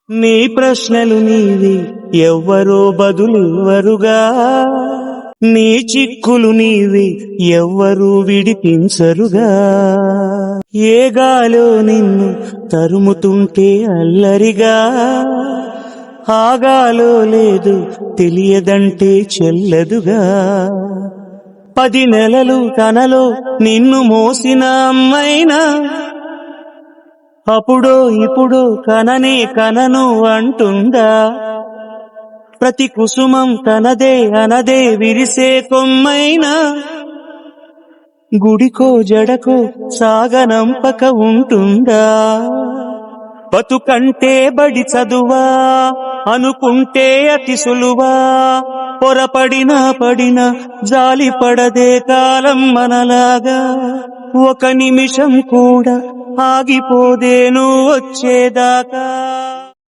నీ ప్రశ్నలు నీవి ఎవ్వరో బదులివ్వరుగా, నీ చిక్కులు నీవి ఎవ్వరూ విడిపించరుగా. ఏ గాలో నిన్ను తరుముతుంటే అల్లరిగా, ఆగాలో లేదు తెలియదంటే చెల్లదుగా. 10 నెలలు తనలో నిన్ను మోసిన అమ్మైనా, అప్పుడో ఇప్పుడో కననే కనను అంటుందా. ప్రతి కుసుమం తనదే అనదే విరిసే కొమ్మైనా, గుడికో జడకో సాగనంపక ఉంటుందా. బతుకంటే బడి చదువా అనుకుంటే అతి సులువా, పొరపడినా పడినా జాలి పడదే కాలం మనలాగా. ఒక నిమిషం కూడా ఆగిపోదే నువ్వు వచ్చేదాకా.